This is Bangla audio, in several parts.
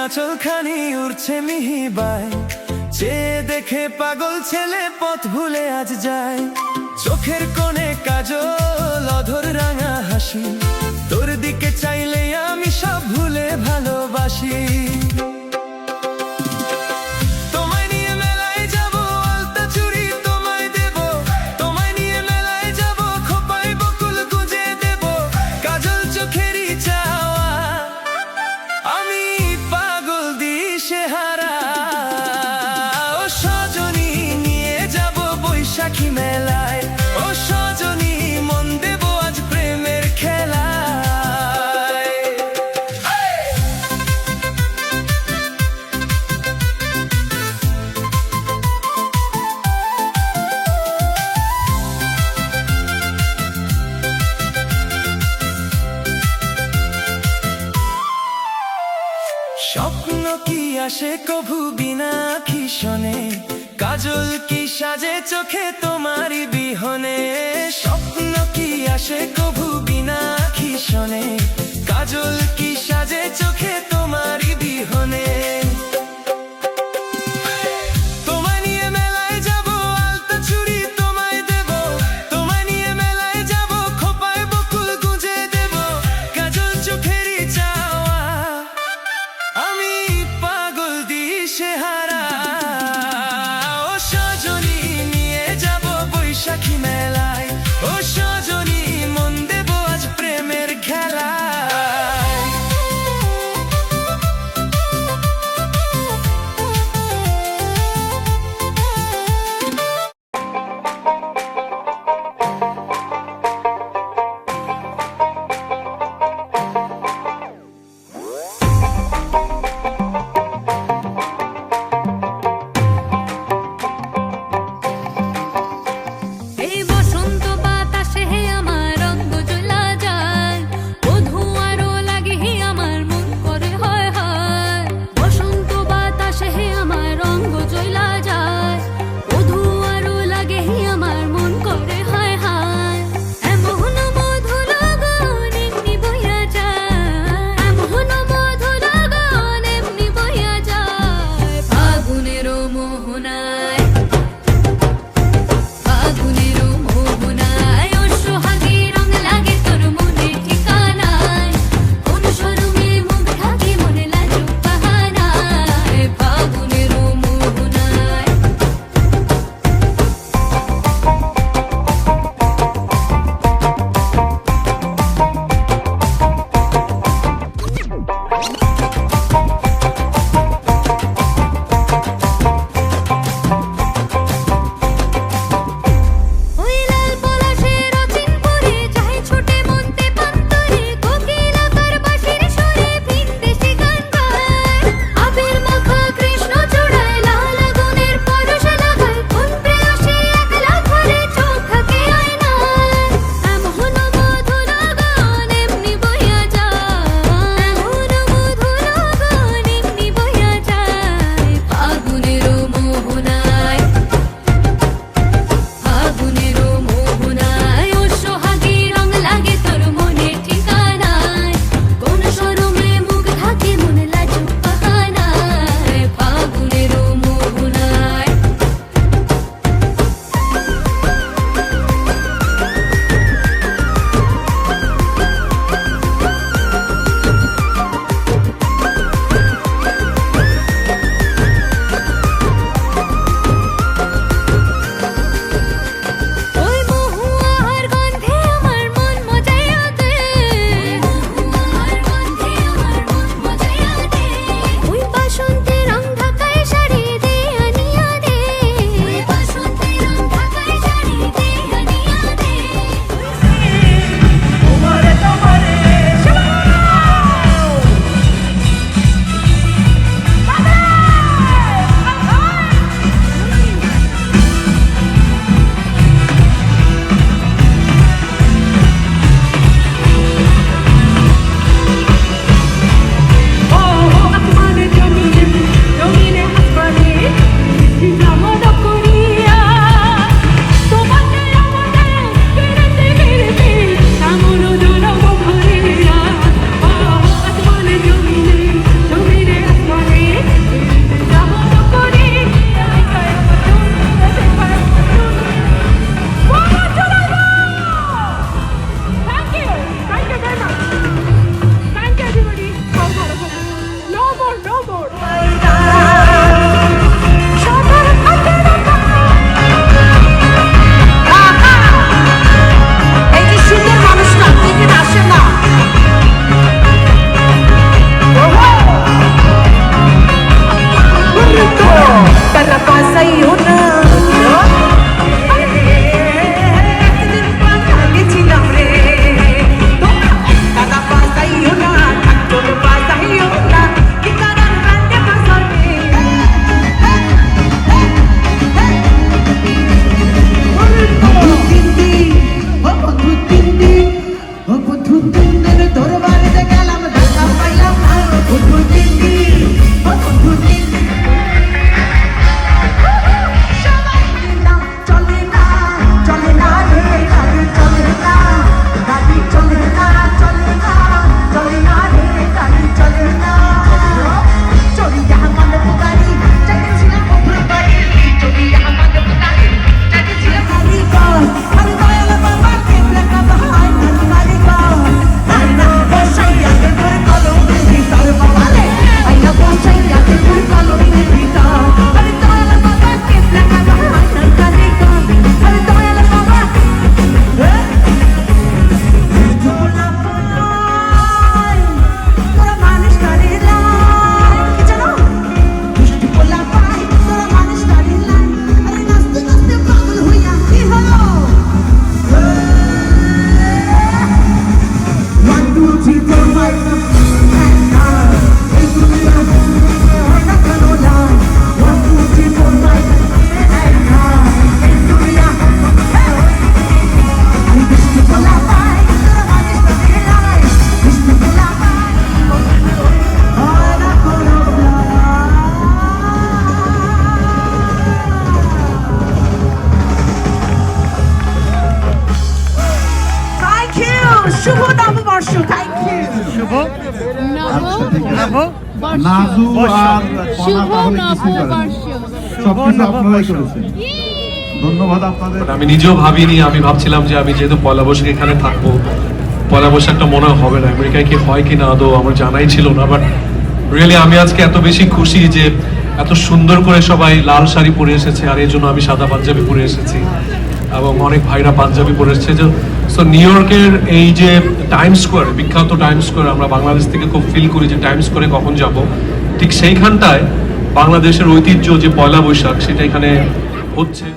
আঁচলখানি উড়ছে মিহিবায়, চেয়ে দেখে পাগল ছেলে পথ ভুলে আজ যায়। চোখের কোণে কাজল, অধর রাঙা হাসি, তোর দিকে চাইলে আমি সব ভুলে ভালোবাসি। তোমায় নিয়ে মেলায় যাব, আলতা চুড়ি তোমায় দেব, তোমায় নিয়ে মেলায় যাব, খোপায় বকুল গুজে দেব, কাজল চোখেরই চাওয়া আমি পাগল দিশেহারা। ও সজনী নিয়ে যাব বৈশাখী মেলায়, ও সজনী মন দেব আজ প্রেমের খেলায়। স্বপ্ন কি আসে কভু বিনা খিসনে, কাজল কি সাজে চোখে তোমারই বিহনে। স্বপ্ন কি আসে কভু বিনা খিসনে, কাজল কি সাজে চোখে তোমারই বিহনে। তোমায় নিয়ে মেলায় যাব, আলতা চুড়ি তোমায় দেব, তোমায় নিয়ে মেলায় যাব, খোপায় বকুল গুজে দেব, কাজল চোখেরই চাওয়া আমি পাগল দিশেহারা। ও সজনী নিয়ে যাব বৈশাখী মেলায়, ও সজনী মন দেব আজ প্রেমের খেলায়। এই বসন্ত বাতাসে হে আমার রঙ্গ জ্বলা যায়, শুভ নববর্ষ। Thank you. শুভ নাজু আর শুভ নববর্ষ। সবকিছু আপনারাই করেছেন, ধন্যবাদ আপনাদের। আমি নিজেও ভাবিনি, আমি ভাবছিলাম যে আমি যেহেতু পয়লা বৈশাখ এখানে থাকবো, পয়লা বৈশাখটা মনে হবে না, আমেরিকায় কি হয় কি না আদৌ আমার জানাই ছিল না। বাট রিয়েলি আমি আজকে এত বেশি খুশি যে এত সুন্দর করে সবাই লাল শাড়ি পরে এসেছে, আর এই জন্য আমি সাদা পাঞ্জাবি পরে এসেছি এবং অনেক ভাইরা পাঞ্জাবি পরে এসেছে। সো নিউ ইয়র্কের এই যে টাইম স্কোয়ার, বিখ্যাত টাইম স্কোয়ার, আমরা বাংলাদেশ থেকে খুব ফিল করি যে টাইম স্কোয়ারে কখন যাব, ঠিক সেইখানটায় বাংলাদেশের ঐতিহ্য যে পয়লা বৈশাখ সেটা এখানে হচ্ছে।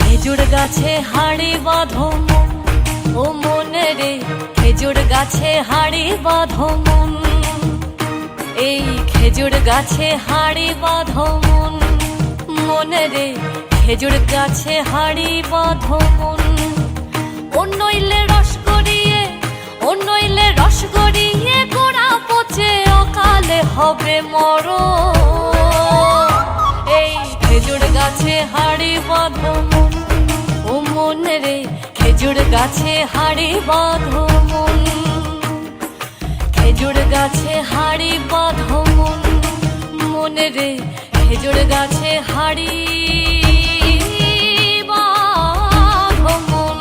খেজুর গাছে হাড়ি বাঁধো ও মনে রে, খেজুর গাছে হাড়ি বাঁধো মন, এই খেজুর গাছে হাড়ি বাঁধো মন, মনে রে খেজুর গাছে হাড়ি বাঁধো মন। অন্যইলে রস গড়িয়ে, অন্যইলে রস গড়িয়ে গোড়া পচে অকালে হবে মরণ, এই খেজুর গাছে হাড়ি বাঁধো মন ও মনে রে, খেজুর গাছে হাড়ি বাঁধো মন, খেজুর গাছে হাড়ি বাঁধো মন, মনে রে খেজুর গাছে হাড়ি বাঁধো মন।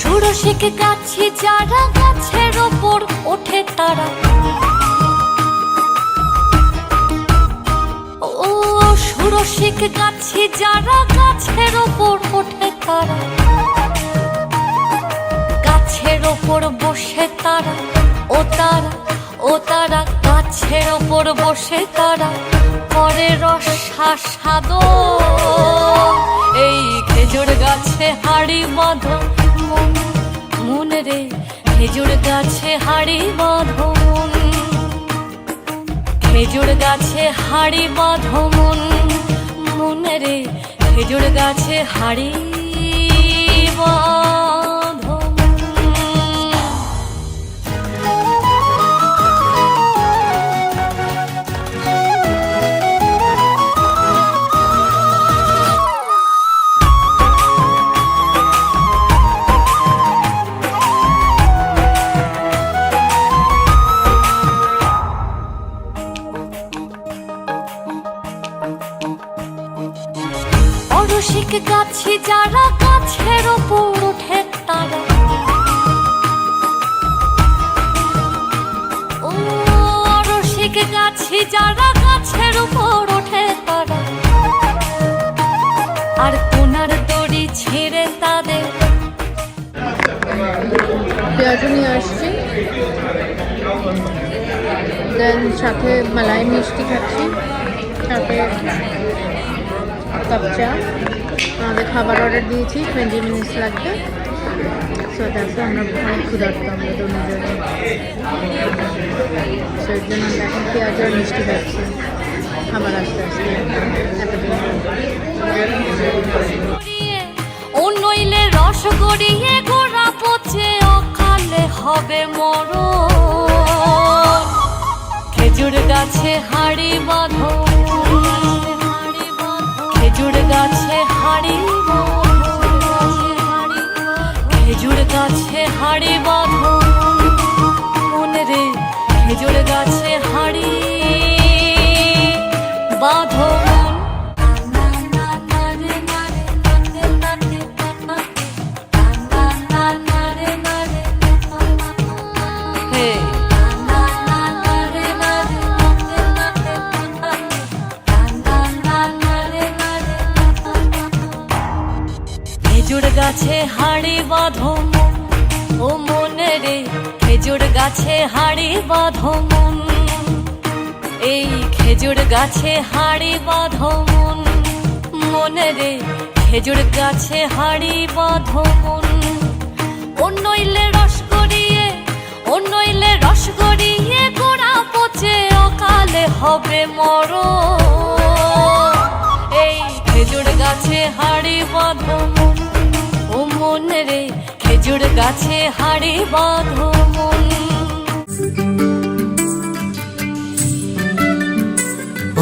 ষোড়শিক গাছি যারা গাছের ওপর ওঠে তারা, ও ষোড়শিক গাছি যারা গাছের ওপর ওঠে তারা, গাছের ওপর বসে তারা, ও তারা, ও তারা গাছের ওপর বসে তারা করে রসাস্বাদো, এই খেজুর গাছে হাড়ি বাঁধো মন, মন রে খেজুর গাছে হাড়ি বাঁধো মন, খেজুর গাছে হাড়ি বাঁধো মন, মন রে খেজুর গাছে হাড়ি বাঁধো মন। গাছি যারা গাছের ওপর ওঠে তারা, ও রসিক গাছি যারা গাছের উপর ওঠে তারা, আর কোনার দড়ি ছিঁড়ে তাদের। পেঁয়াজু নিয়ে আসছি, দেন সাথে মালাই মিষ্টি খাচ্ছি, সাথে কাপ চা। আমাদের খাবার অর্ডার দিয়েছি, 20 মিনিটস লাগবে। সো দেখো আমরা অনেক ক্ষুধার্ত, আমরা দুজনে। সো এর জন্য আমরা এখন পেঁয়াজ আর মিষ্টি খাচ্ছি, খাবার আস্তে আস্তে ও নইলে রস গড়িয়ে গোড়া পচে অকালে হবে মরণ। খেজুর গাছে হাড়ি বাঁধো, খেজুর গাছে হাড়ি বাঁধো, খেজুর গাছে হাড়ি বাঁধো মনে রে, খেজুর গাছে হাড়ি বাঁধো মন। খেজুর গাছে হাড়ি বাঁধো মন, ও মনে রে খেজুর গাছে হাড়ি বাঁধো মন। এই খেজুর গাছে হাড়ি বাঁধো মন, মনে রে খেজুর গাছে হাড়ি বাঁধো মন। ও নইলে রস গড়িয়ে, ও নইলে রস গড়িয়ে গোড়া পচে অকালে হবে মরণ। এই খেজুর গাছে হাড়ি বাঁধো মন, ও মন রে খেজুর গাছে হাড়ি বাঁধো মন।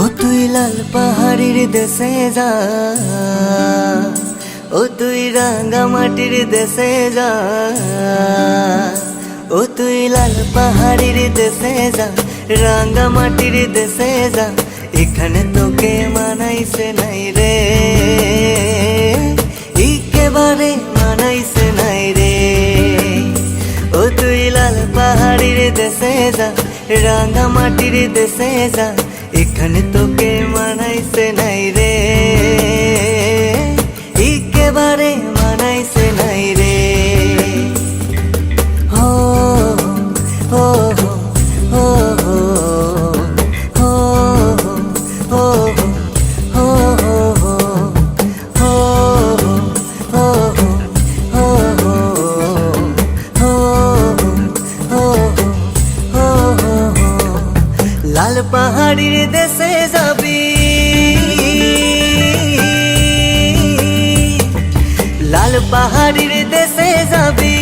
ও তুই লাল পাহাড়ির দেশে যা, ও তুই রাঙ্গা মাটির দেশে যা, ও তুই লাল পাহাড়ির দেশে যা, রাঙ্গা মাটির দেশে যা। এখানে তোকে মানাইছে নাই রে, একেবারে মানাইছে নাই রে। ও তুই লাল পাহাড়ির দেশে যা, রাঙ্গা মাটির দেশে যা। এখানে তোকে মানাইছে নাই রে, একেবারে মানাইছে নাই রে। হো হো হো হো হো হো হো লাল পাহাড়ির দেশে যাবি, লাল পাহাড়ির দেশে যাবি,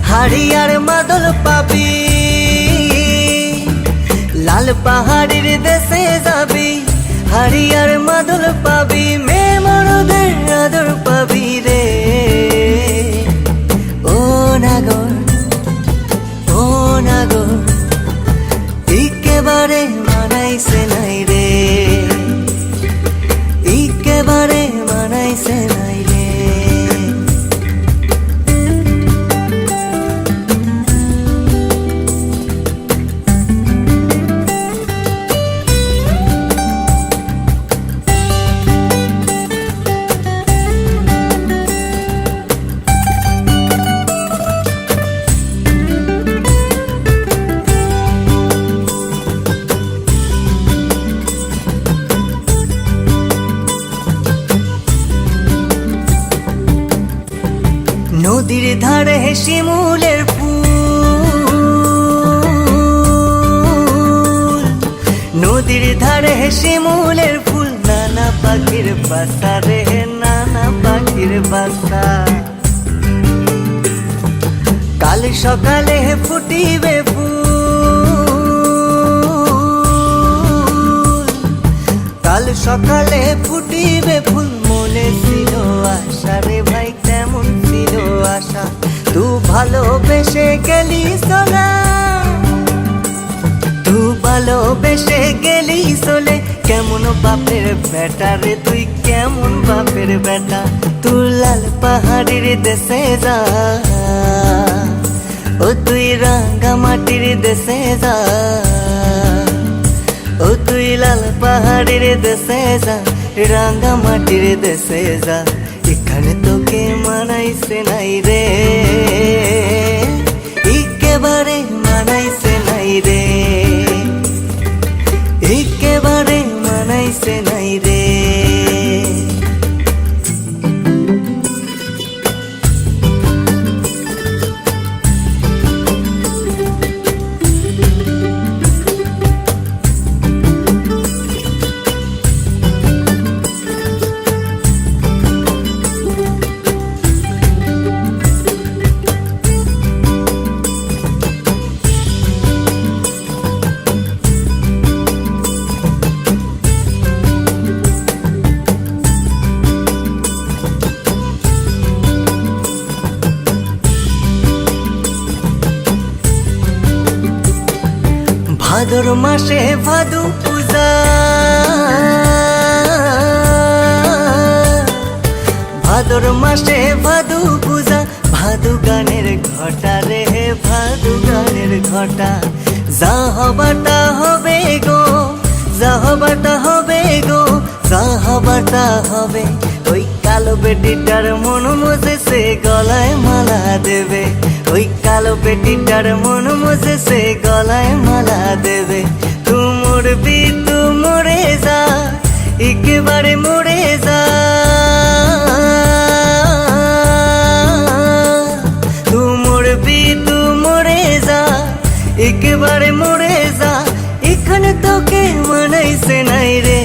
হাড়ি আর মাদল পাবি। লাল পাহাড়ির দেশে যাবি, হাড়ি আর মাদল পাবি, মেয়ে মরদের আদর পাবি রে। ও নাগর, ও নাগর, একেবারে মানাইছে নাই রে, একেবারে মানাইছে নাই রে। নদীর ধারে শিমুলের ফুল, নদীর ধারে শিমুলের ফুল, নানা পাখির বাসা রে, নানা পাখির বাসা। কাল সকালে ফুটিবে ফুল, কাল সকালে ফুটিবে ফুল। মনে ছিল আশা রে ভাই, কেমন ছিল আশা, তু ভালোবেসে গেলি সোনা, তু ভালোবেসে গেলি চলে। কেমন বাপের বেটা রে তুই, কেমন বাপের বেটা তুই লাল পাহাড়ির দেশে যা ও তুই রাঙ্গা মাটির দেশে যা ও তুই লাল পাহাড়ির দেশে যা রাঙ্গা মাটির দেশে যা এখানে তোকে মানাইছে নাই রে একেবারে মানাইছে নাই রে একেবারে মানাইছে নাই রে ভাদর মাসে ভাদু পূজা ভাদর মাসে ভাদু পূজা ভাদু গানের ঘটা রে ভাদু গানের ঘটা যা হবাটা হবে গো যা হবাটা হবে গো যা হবাটা হবে ওই কালো বেটিটার মন মজেছে গলায় মালা দেবে ওই কালো বেটিটার মন মজেছে গলায় মালা দেবে তু মরবি তু মরে যা একেবারে মরে যা তু মরবি তু মরে যা একেবারে মরে যা এখানে তোকে মানাইছে নাই রে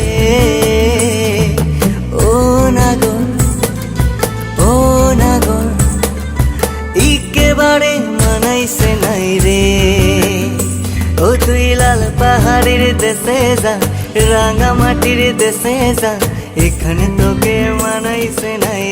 ও নাগর ও নাগর একেবারে মানাইছে নাই রে ও তুই লাল পাহাড়ির দেশে যা রাঙা মাটির দেশে যা এখানে তোকে মানাইছে নাই